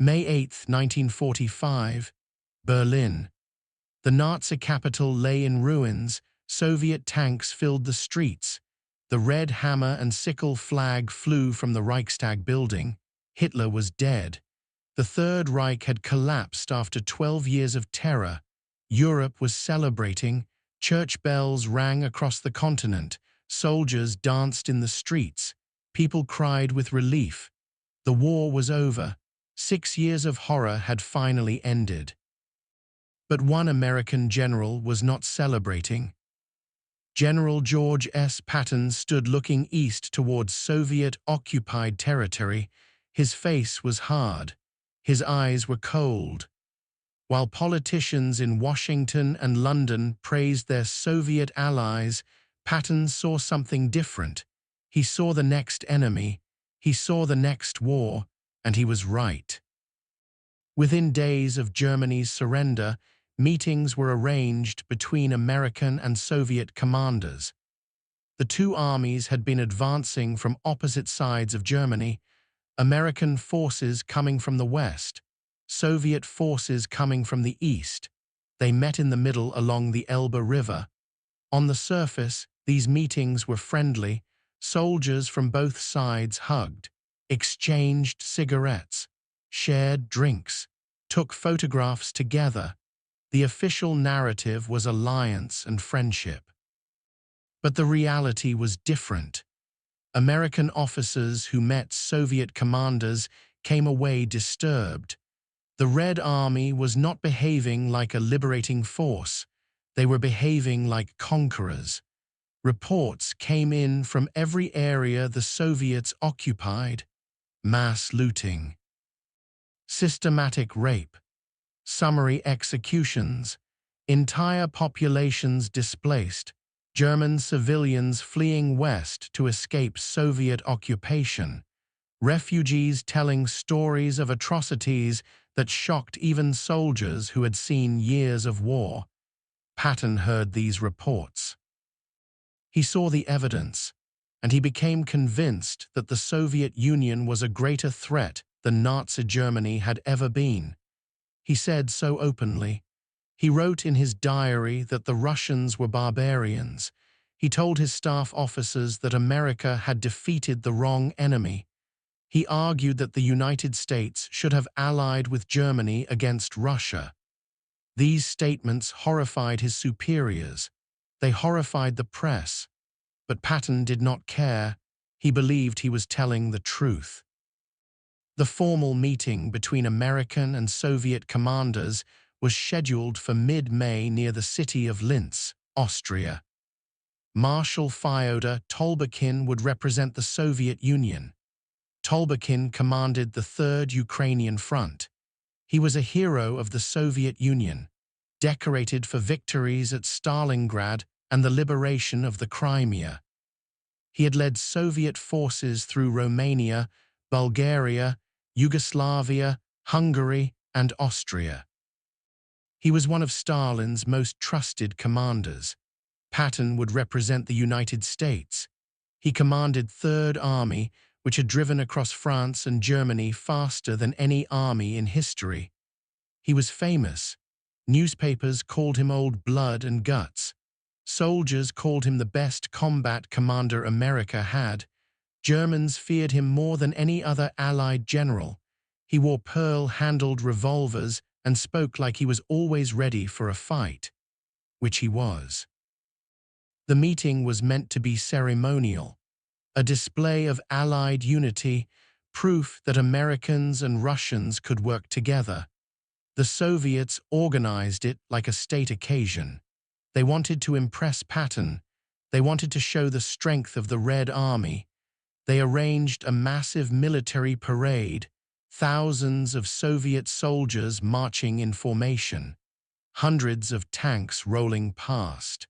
May 8, 1945, Berlin. The Nazi capital lay in ruins. Soviet tanks filled the streets. The red hammer and sickle flag flew from the Reichstag building. Hitler was dead. The Third Reich had collapsed after 12 years of terror. Europe was celebrating. Church bells rang across the continent. Soldiers danced in the streets. People cried with relief. The war was over. 6 years of horror had finally ended. But one American general was not celebrating. General George S. Patton stood looking east towards Soviet-occupied territory. His face was hard. His eyes were cold. While politicians in Washington and London praised their Soviet allies, Patton saw something different. He saw the next enemy. He saw the next war, and he was right. Within days of Germany's surrender, meetings were arranged between American and Soviet commanders. The two armies had been advancing from opposite sides of Germany, American forces coming from the west, Soviet forces coming from the east. They met in the middle along the Elbe River. On the surface, these meetings were friendly. Soldiers from both sides hugged, exchanged cigarettes, shared drinks, took photographs together. The official narrative was alliance and friendship. But the reality was different. American officers who met Soviet commanders came away disturbed. The Red Army was not behaving like a liberating force. They were behaving like conquerors. Reports came in from every area the Soviets occupied. Mass looting, systematic rape, summary executions, entire populations displaced, German civilians fleeing west to escape Soviet occupation, refugees telling stories of atrocities that shocked even soldiers who had seen years of war. Patton heard these reports. He saw the evidence, and he became convinced that the Soviet Union was a greater threat than Nazi Germany had ever been. He said so openly. He wrote in his diary that the Russians were barbarians. He told his staff officers that America had defeated the wrong enemy. He argued that the United States should have allied with Germany against Russia. These statements horrified his superiors. They horrified the press. But Patton did not care. He believed he was telling the truth. The formal meeting between American and Soviet commanders was scheduled for mid-May near the city of Linz, Austria. Marshal Fyodor Tolbukhin would represent the Soviet Union. Tolbukhin commanded the Third Ukrainian Front. He was a hero of the Soviet Union, decorated for victories at Stalingrad and the liberation of the Crimea. He had led Soviet forces through Romania, Bulgaria, Yugoslavia, Hungary, and Austria. He was one of Stalin's most trusted commanders. Patton would represent the United States. He commanded Third Army, which had driven across France and Germany faster than any army in history. He was famous. Newspapers called him Old Blood and Guts. Soldiers called him the best combat commander America had. Germans feared him more than any other Allied general. He wore pearl-handled revolvers and spoke like he was always ready for a fight, which he was. The meeting was meant to be ceremonial, a display of Allied unity, proof that Americans and Russians could work together. The Soviets organized it like a state occasion. They wanted to impress Patton. They wanted to show the strength of the Red Army. They arranged a massive military parade, thousands of Soviet soldiers marching in formation, hundreds of tanks rolling past.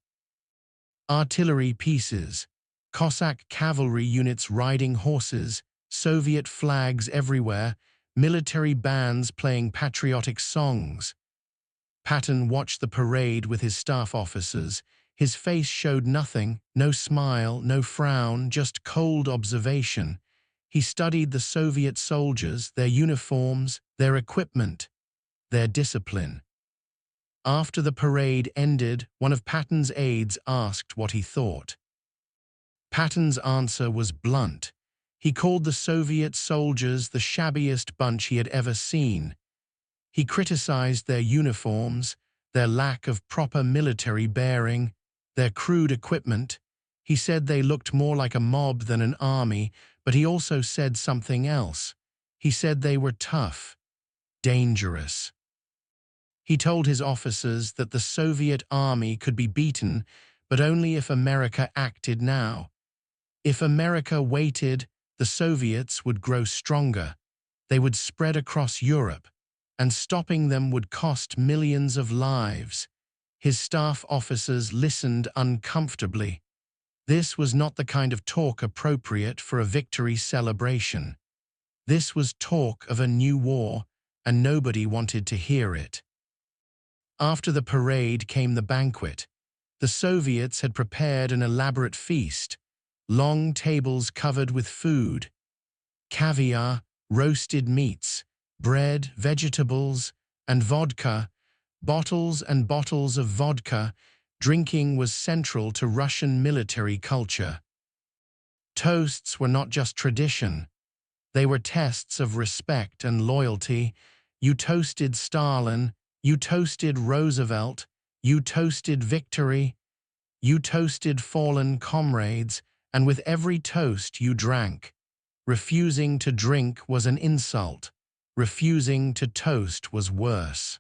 Artillery pieces, Cossack cavalry units riding horses, Soviet flags everywhere, military bands playing patriotic songs. Patton watched the parade with his staff officers. His face showed nothing, no smile, no frown, just cold observation. He studied the Soviet soldiers, their uniforms, their equipment, their discipline. After the parade ended, one of Patton's aides asked what he thought. Patton's answer was blunt. He called the Soviet soldiers the shabbiest bunch he had ever seen. He criticized their uniforms, their lack of proper military bearing, their crude equipment. He said they looked more like a mob than an army, but he also said something else. He said they were tough, dangerous. He told his officers that the Soviet army could be beaten, but only if America acted now. If America waited, the Soviets would grow stronger. They would spread across Europe, and stopping them would cost millions of lives. His staff officers listened uncomfortably. This was not the kind of talk appropriate for a victory celebration. This was talk of a new war, and nobody wanted to hear it. After the parade came the banquet. The Soviets had prepared an elaborate feast, long tables covered with food, caviar, roasted meats, bread, vegetables, and vodka, bottles and bottles of vodka. Drinking was central to Russian military culture. Toasts were not just tradition. They were tests of respect and loyalty. You toasted Stalin, you toasted Roosevelt, you toasted victory, you toasted fallen comrades, and with every toast you drank. Refusing to drink was an insult. Refusing to toast was worse.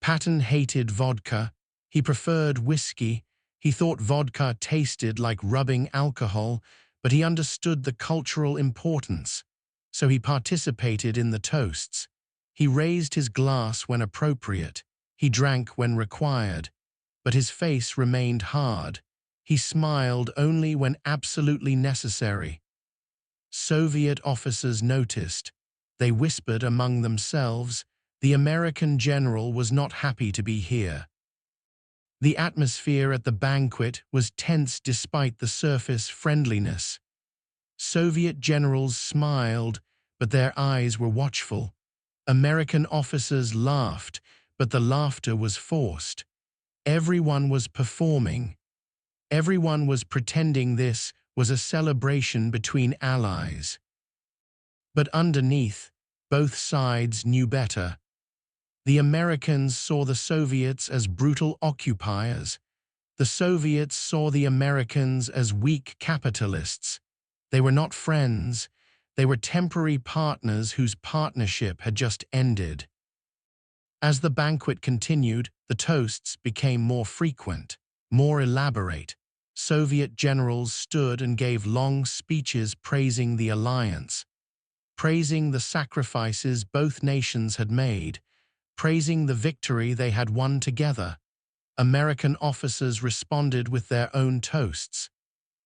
Patton hated vodka. He preferred whiskey. He thought vodka tasted like rubbing alcohol, but he understood the cultural importance, so he participated in the toasts. He raised his glass when appropriate. He drank when required, but his face remained hard. He smiled only when absolutely necessary. Soviet officers noticed. They whispered among themselves. The American general was not happy to be here. The atmosphere at the banquet was tense despite the surface friendliness. Soviet generals smiled, but their eyes were watchful. American officers laughed, but the laughter was forced. Everyone was performing. Everyone was pretending this was a celebration between allies. But underneath, both sides knew better. The Americans saw the Soviets as brutal occupiers. The Soviets saw the Americans as weak capitalists. They were not friends. They were temporary partners whose partnership had just ended. As the banquet continued, the toasts became more frequent, more elaborate. Soviet generals stood and gave long speeches praising the alliance, praising the sacrifices both nations had made, praising the victory they had won together. American officers responded with their own toasts,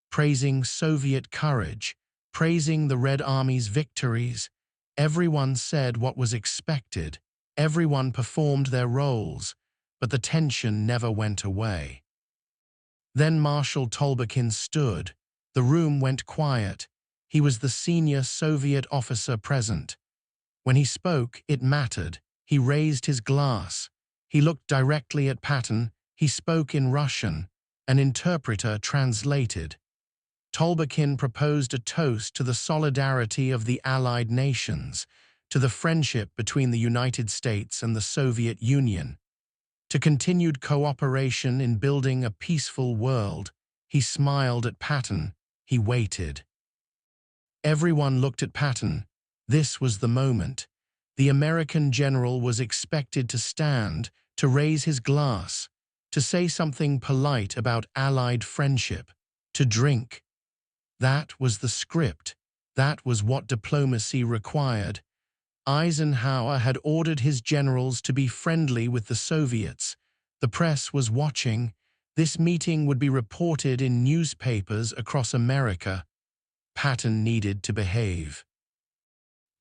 praising Soviet courage, praising the Red Army's victories. Everyone said what was expected. Everyone performed their roles, but the tension never went away. Then Marshal Tolbukhin stood. The room went quiet. He was the senior Soviet officer present. When he spoke, it mattered. He raised his glass. He looked directly at Patton. He spoke in Russian. An interpreter translated. Tolbukhin proposed a toast to the solidarity of the Allied nations, to the friendship between the United States and the Soviet Union, to continued cooperation in building a peaceful world. He smiled at Patton. He waited. Everyone looked at Patton. This was the moment. The American general was expected to stand, to raise his glass, to say something polite about Allied friendship, to drink. That was the script. That was what diplomacy required. Eisenhower had ordered his generals to be friendly with the Soviets. The press was watching. This meeting would be reported in newspapers across America. Patton needed to behave.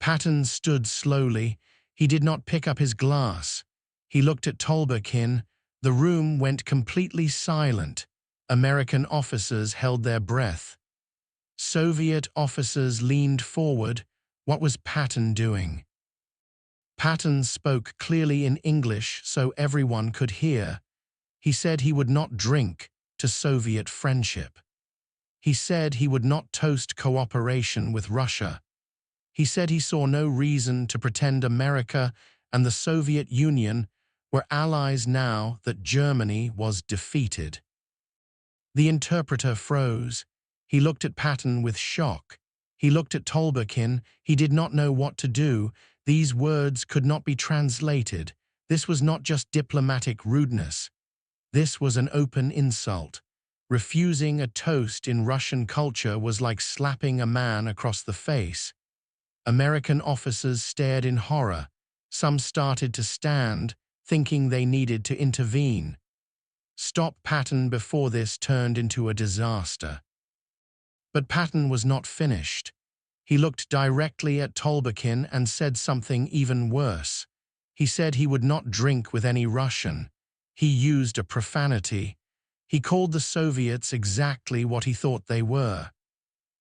Patton stood slowly. He did not pick up his glass. He looked at Tolbukhin. The room went completely silent. American officers held their breath. Soviet officers leaned forward. What was Patton doing? Patton spoke clearly in English so everyone could hear. He said he would not drink to Soviet friendship. He said he would not toast cooperation with Russia. He said he saw no reason to pretend America and the Soviet Union were allies now that Germany was defeated. The interpreter froze. He looked at Patton with shock. He looked at Tolbukhin. He did not know what to do. These words could not be translated. This was not just diplomatic rudeness. This was an open insult. Refusing a toast in Russian culture was like slapping a man across the face. American officers stared in horror. Some started to stand, thinking they needed to intervene. Stop Patton before this turned into a disaster. But Patton was not finished. He looked directly at Tolbukhin and said something even worse. He said he would not drink with any Russian. He used a profanity. He called the Soviets exactly what he thought they were.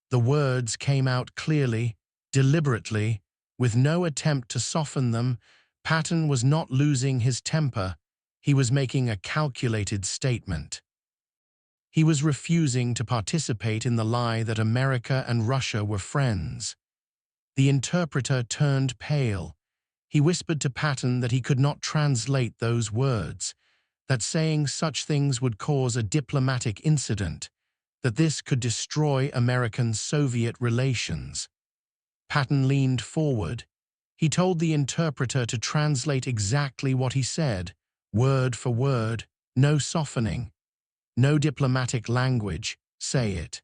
The words came out clearly, deliberately, with no attempt to soften them. Patton was not losing his temper. He was making a calculated statement. He was refusing to participate in the lie that America and Russia were friends. The interpreter turned pale. He whispered to Patton that he could not translate those words, that saying such things would cause a diplomatic incident, that this could destroy American-Soviet relations. Patton leaned forward. He told the interpreter to translate exactly what he said, word for word, no softening. No diplomatic language, say it.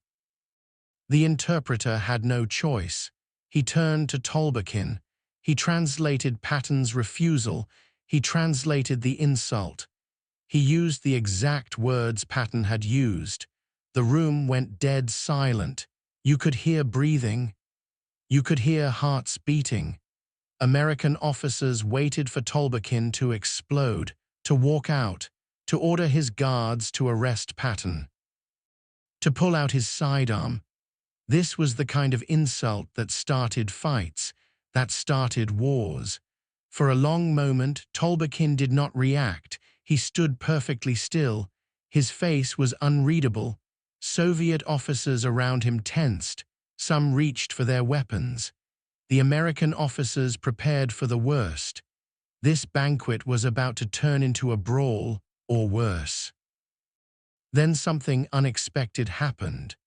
The interpreter had no choice. He turned to Tolbukhin. He translated Patton's refusal. He translated the insult. He used the exact words Patton had used. The room went dead silent. You could hear breathing. You could hear hearts beating. American officers waited for Tolbukhin to explode, to walk out, to order his guards to arrest Patton, to pull out his sidearm. This was the kind of insult that started fights, that started wars. For a long moment, Tolbukhin did not react. He stood perfectly still. His face was unreadable. Soviet officers around him tensed. Some reached for their weapons. The American officers prepared for the worst. This banquet was about to turn into a brawl, or worse. Then something unexpected happened.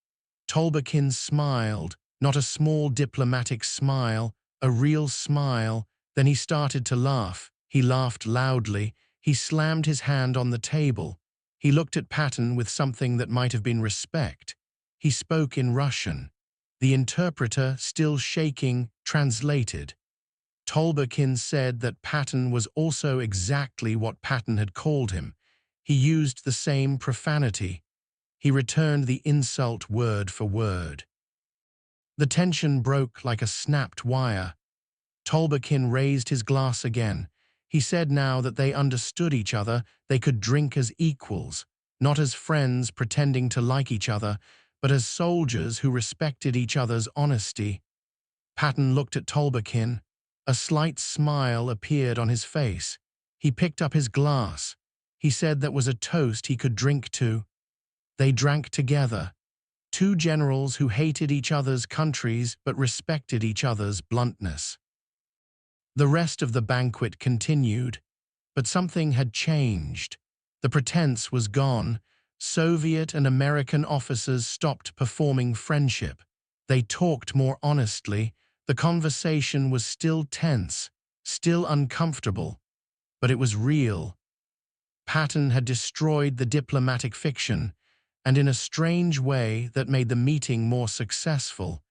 Tolbukhin smiled, not a small diplomatic smile, a real smile. Then he started to laugh. He laughed loudly. He slammed his hand on the table. He looked at Patton with something that might have been respect. He spoke in Russian. The interpreter, still shaking, translated. Tolbukhin said that Patton was also exactly what Patton had called him. He used the same profanity. He returned the insult word for word. The tension broke like a snapped wire. Tolbukhin raised his glass again. He said now that they understood each other, they could drink as equals, not as friends pretending to like each other, but as soldiers who respected each other's honesty. Patton looked at Tolbukhin. A slight smile appeared on his face. He picked up his glass. He said that was a toast he could drink to. They drank together. Two generals who hated each other's countries but respected each other's bluntness. The rest of the banquet continued, but something had changed. The pretense was gone. Soviet and American officers stopped performing friendship. They talked more honestly. The conversation was still tense, still uncomfortable, but it was real. Patton had destroyed the diplomatic fiction, and in a strange way that made the meeting more successful,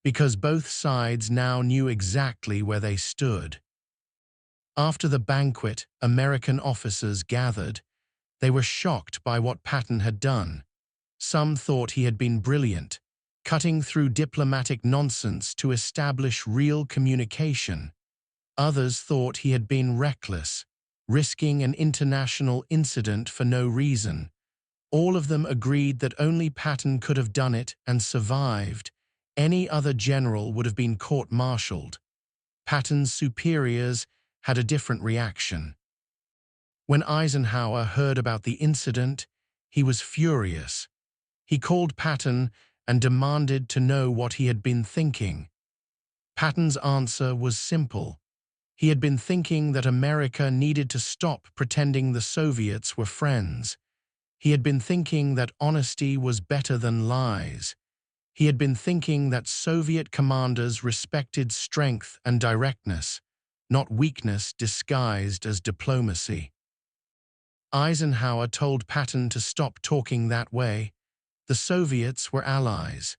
because both sides now knew exactly where they stood. After the banquet, American officers gathered. They were shocked by what Patton had done. Some thought he had been brilliant, cutting through diplomatic nonsense to establish real communication. Others thought he had been reckless, risking an international incident for no reason. All of them agreed that only Patton could have done it and survived. Any other general would have been court-martialed. Patton's superiors had a different reaction. When Eisenhower heard about the incident, he was furious. He called Patton and demanded to know what he had been thinking. Patton's answer was simple. He had been thinking that America needed to stop pretending the Soviets were friends. He had been thinking that honesty was better than lies. He had been thinking that Soviet commanders respected strength and directness, not weakness disguised as diplomacy. Eisenhower told Patton to stop talking that way. The Soviets were allies.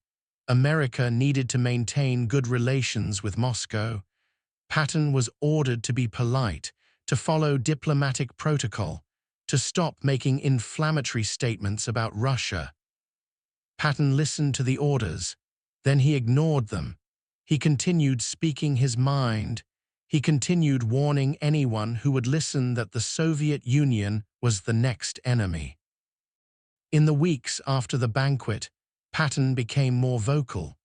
America needed to maintain good relations with Moscow. Patton was ordered to be polite, to follow diplomatic protocol, to stop making inflammatory statements about Russia. Patton listened to the orders, then he ignored them. He continued speaking his mind. He continued warning anyone who would listen that the Soviet Union was the next enemy. In the weeks after the banquet, Patton became more vocal.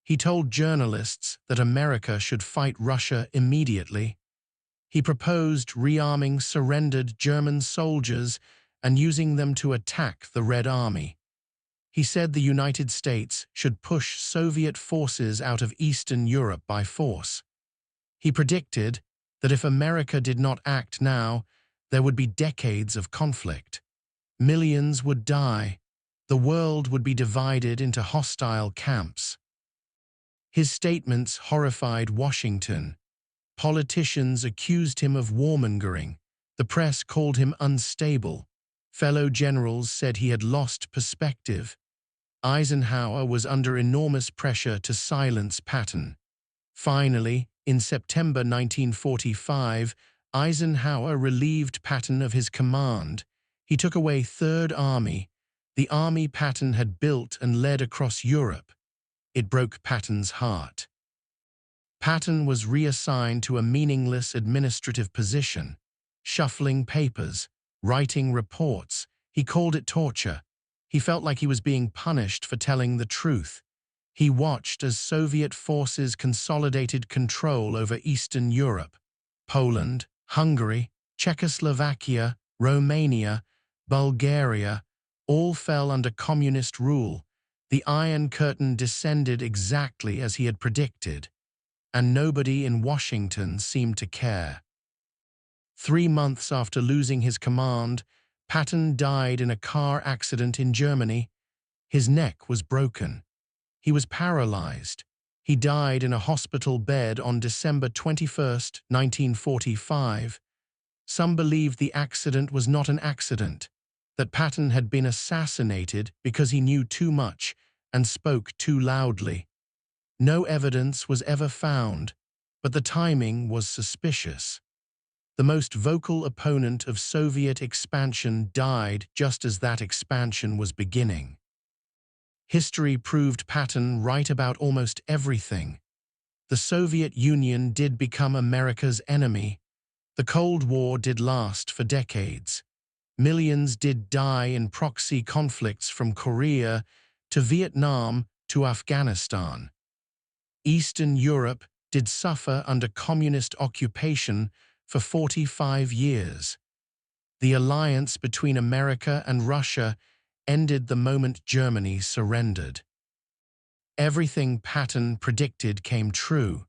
He told journalists that America should fight Russia immediately. He proposed rearming surrendered German soldiers and using them to attack the Red Army. He said the United States should push Soviet forces out of Eastern Europe by force. He predicted that if America did not act now, there would be decades of conflict. Millions would die. The world would be divided into hostile camps. His statements horrified Washington. Politicians accused him of warmongering. The press called him unstable. Fellow generals said he had lost perspective. Eisenhower was under enormous pressure to silence Patton. Finally, in September 1945, Eisenhower relieved Patton of his command. He took away Third Army, the army Patton had built and led across Europe. It broke Patton's heart. Patton was reassigned to a meaningless administrative position, shuffling papers, writing reports. He called it torture. He felt like he was being punished for telling the truth. He watched as Soviet forces consolidated control over Eastern Europe. Poland, Hungary, Czechoslovakia, Romania, Bulgaria, all fell under communist rule. The Iron Curtain descended exactly as he had predicted, and nobody in Washington seemed to care. 3 months after losing his command, Patton died in a car accident in Germany. His neck was broken. He was paralyzed. He died in a hospital bed on December 21, 1945. Some believed the accident was not an accident, that Patton had been assassinated because he knew too much and spoke too loudly. No evidence was ever found, but the timing was suspicious. The most vocal opponent of Soviet expansion died just as that expansion was beginning. History proved Patton right about almost everything. The Soviet Union did become America's enemy. The Cold War did last for decades. Millions did die in proxy conflicts from Korea to Vietnam to Afghanistan. Eastern Europe did suffer under communist occupation for 45 years. The alliance between America and Russia ended the moment Germany surrendered. Everything Patton predicted came true.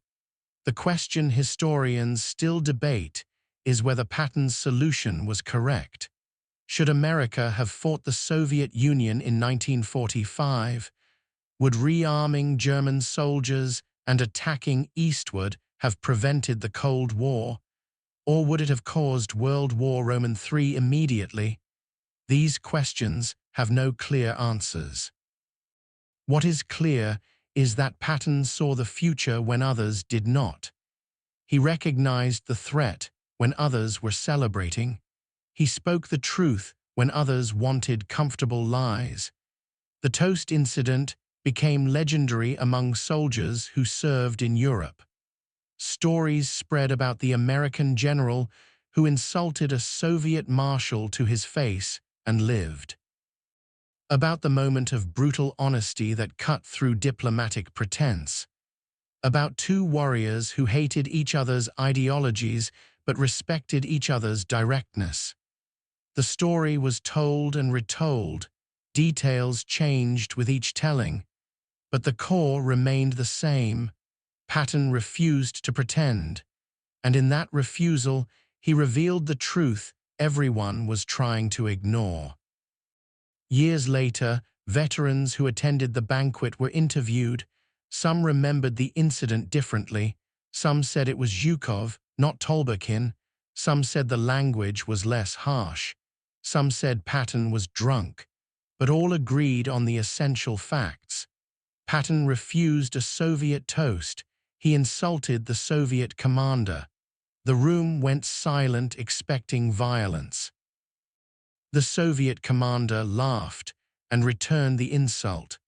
The question historians still debate is whether Patton's solution was correct. Should America have fought the Soviet Union in 1945? Would rearming German soldiers and attacking eastward have prevented the Cold War? Or would it have caused World War III immediately? These questions have no clear answers. What is clear is that Patton saw the future when others did not. He recognized the threat when others were celebrating. He spoke the truth when others wanted comfortable lies. The toast incident became legendary among soldiers who served in Europe. Stories spread about the American general who insulted a Soviet marshal to his face and lived. about the moment of brutal honesty that cut through diplomatic pretense, about two warriors who hated each other's ideologies but respected each other's directness. The story was told and retold, details changed with each telling, but the core remained the same. Patton refused to pretend, and in that refusal, he revealed the truth everyone was trying to ignore. Years later, veterans who attended the banquet were interviewed. Some remembered the incident differently. Some said it was Zhukov, not Tolbukhin. Some said the language was less harsh. Some said Patton was drunk. But all agreed on the essential facts. Patton refused a Soviet toast. He insulted the Soviet commander. The room went silent, expecting violence. The Soviet commander laughed and returned the insult,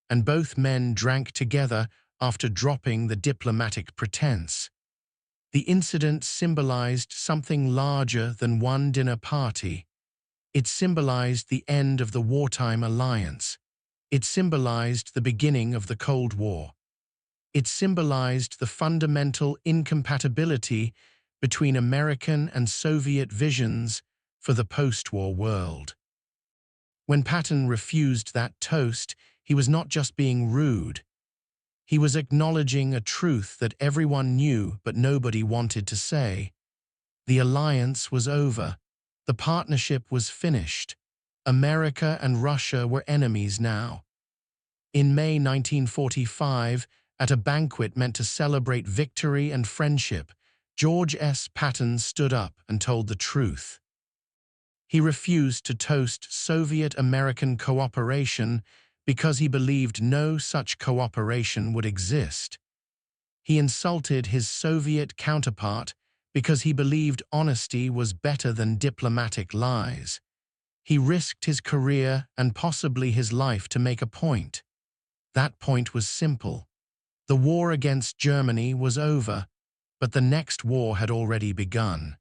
and both men drank together after dropping the diplomatic pretense. The incident symbolized something larger than one dinner party. It symbolized the end of the wartime alliance. It symbolized the beginning of the Cold War. It symbolized the fundamental incompatibility between American and Soviet visions for the post-war world. When Patton refused that toast, he was not just being rude. He was acknowledging a truth that everyone knew but nobody wanted to say. The alliance was over. The partnership was finished. America and Russia were enemies now. In May 1945, at a banquet meant to celebrate victory and friendship, George S. Patton stood up and told the truth. He refused to toast Soviet-American cooperation because he believed no such cooperation would exist. He insulted his Soviet counterpart because he believed honesty was better than diplomatic lies. He risked his career and possibly his life to make a point. That point was simple. The war against Germany was over, but the next war had already begun.